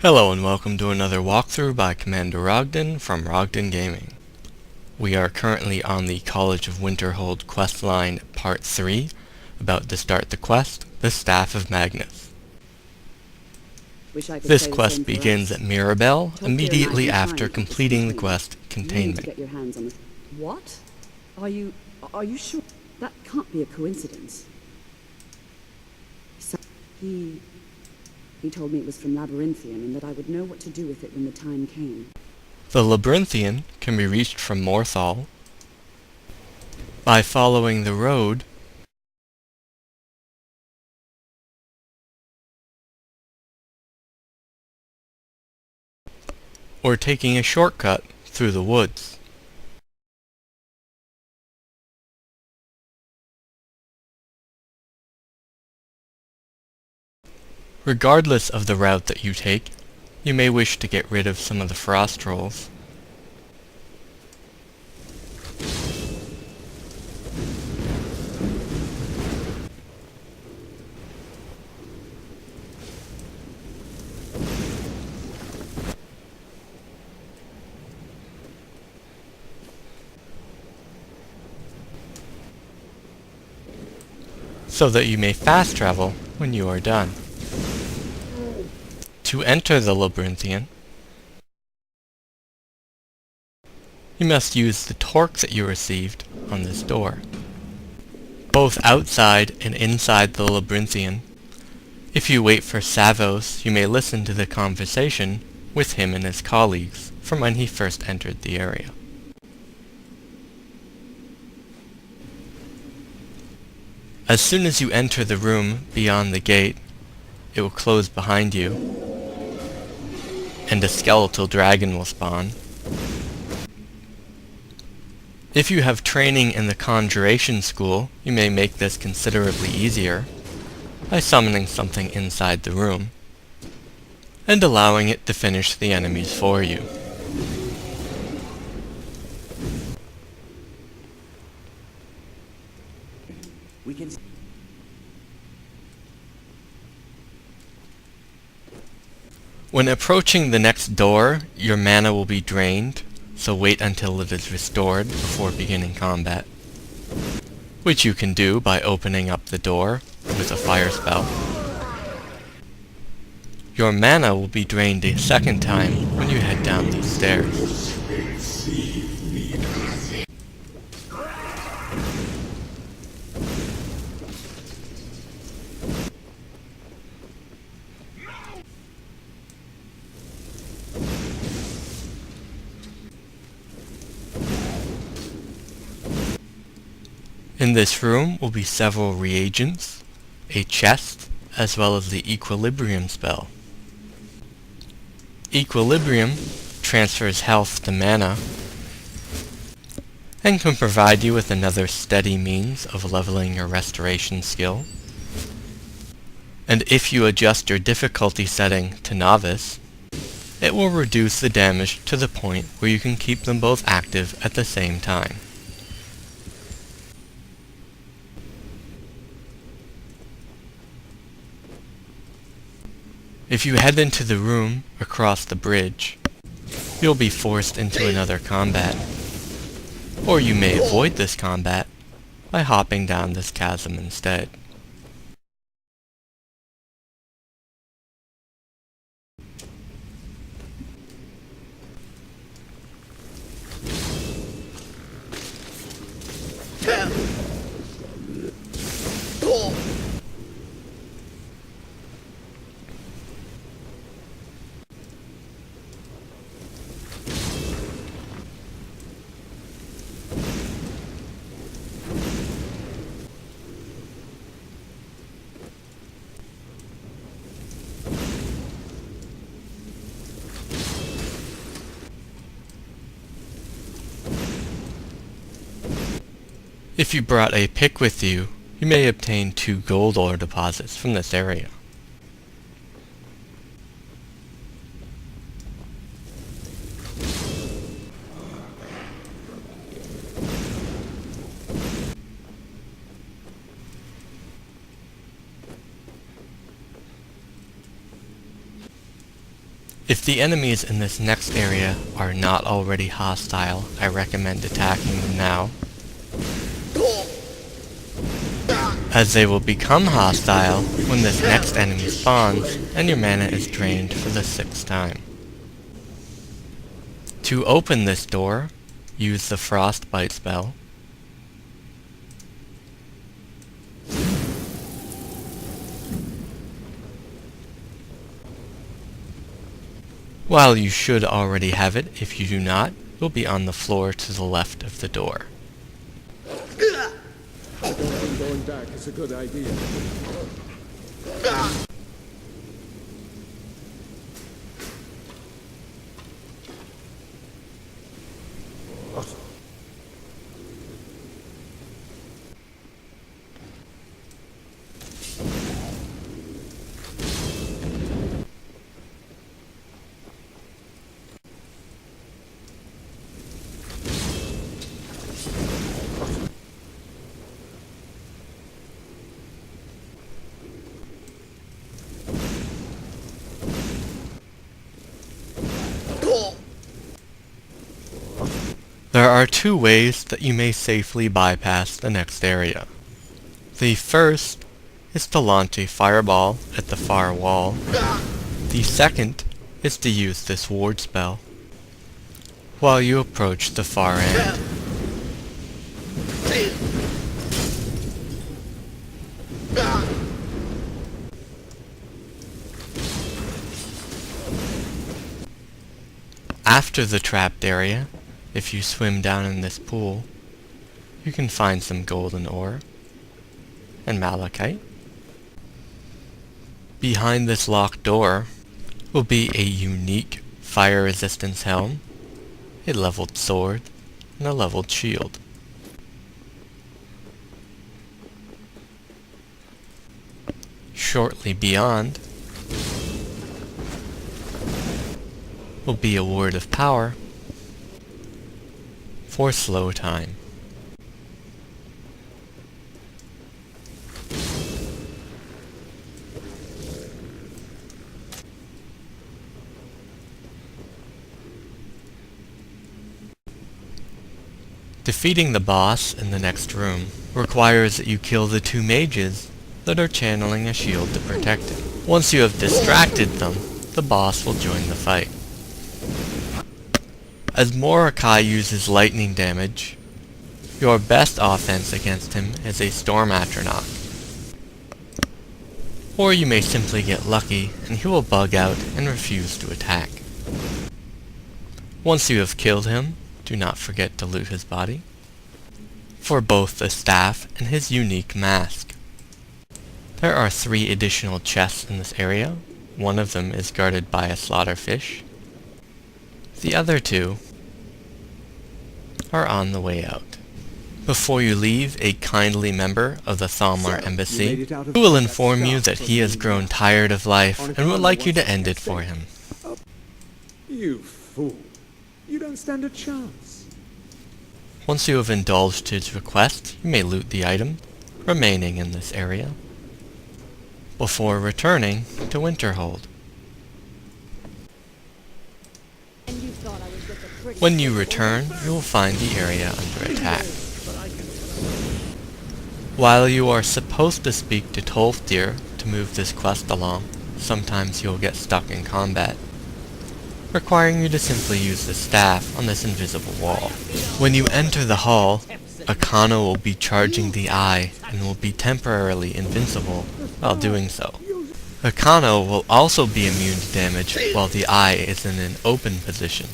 Hello and welcome to another walkthrough by Commander Ogden from Ogden Gaming. We are currently on the College of Winterhold questline Part 3, about to start the quest, the Staff of Magnus. This quest begins at Mirabelle immediately after completing the quest Containment. What? Are you sure? That can't be a coincidence. He told me it was from Labrynthian and that I would know what to do with it when the time came. The Labrynthian can be reached from Morthal by following the road or taking a shortcut through the woods. Regardless of the route that you take, you may wish to get rid of some of the frost trolls. So that you may fast travel when you are done. To enter the Labrynthian, you must use the torque that you received on this door. Both outside and inside the Labrynthian, if you wait for Savos, you may listen to the conversation with him and his colleagues from when he first entered the area. As soon as you enter the room beyond the gate, it will close behind you, and a skeletal dragon will spawn. If you have training in the Conjuration School, you may make this considerably easier by summoning something inside the room and allowing it to finish the enemies for you. When approaching the next door, your mana will be drained, so wait until it is restored before beginning combat, which you can do by opening up the door with a fire spell. Your mana will be drained a second time when you head down these stairs. In this room will be several reagents, a chest, as well as the Equilibrium spell. Equilibrium transfers health to mana and can provide you with another steady means of leveling your restoration skill. And if you adjust your difficulty setting to Novice, it will reduce the damage to the point where you can keep them both active at the same time. If you head into the room across the bridge, you'll be forced into another combat. Or you may avoid this combat by hopping down this chasm instead. If you brought a pick with you, you may obtain 2 gold ore deposits from this area. If the enemies in this next area are not already hostile, I recommend attacking them now, as they will become hostile when this next enemy spawns and your mana is drained for the 6th time. To open this door, use the Frostbite spell. While you should already have it, if you do not, it will be on the floor to the left of the door. I don't think going back is a good idea. There are 2 ways that you may safely bypass the next area. The first is to launch a fireball at the far wall. The second is to use this ward spell while you approach the far end. After the trapped area, if you swim down in this pool, you can find some golden ore and malachite. Behind this locked door will be a unique fire resistance helm, a leveled sword, and a leveled shield. Shortly beyond will be a word of power for slow time. Defeating the boss in the next room requires that you kill the 2 mages that are channeling a shield to protect it. Once you have distracted them, the boss will join the fight. As Mordecai uses lightning damage, your best offense against him is a Storm Atronach. Or you may simply get lucky and he will bug out and refuse to attack. Once you have killed him, do not forget to loot his body for both the staff and his unique mask. There are 3 additional chests in this area. One of them is guarded by a slaughterfish. The other 2 are on the way out. Before you leave, a kindly member of the Thalmor embassy who will inform you that he has grown tired of life and would like you to end it for him. You fool. You don't stand a chance. Once you have indulged his request, you may loot the item remaining in this area before returning to Winterhold. When you return, you will find the area under attack. While you are supposed to speak to Tolfdir to move this quest along, sometimes you'll get stuck in combat, requiring you to simply use the staff on this invisible wall. When you enter the hall, Akano will be charging the eye and will be temporarily invincible while doing so. Akano will also be immune to damage while the eye is in an open position.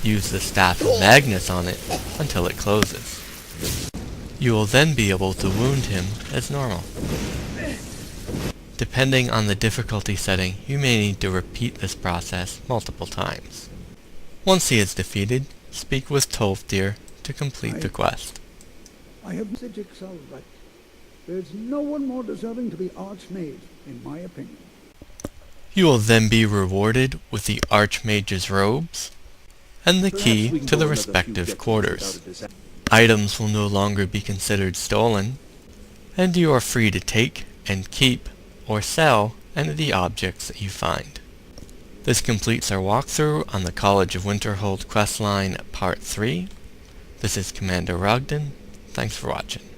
Use the Staff of Magnus on it until it closes. You will then be able to wound him as normal. Depending on the difficulty setting, you may need to repeat this process multiple times. Once he is defeated, speak with Tolfdir to complete the quest. I have the jigsaw right. There's no one more deserving to be Archmage, in my opinion. You will then be rewarded with the Archmage's robes and the key to the respective quarters. Items will no longer be considered stolen, and you are free to take and keep or sell any of the objects that you find. This completes our walkthrough on the College of Winterhold questline Part 3. This is Commander Rogden. Thanks for watching.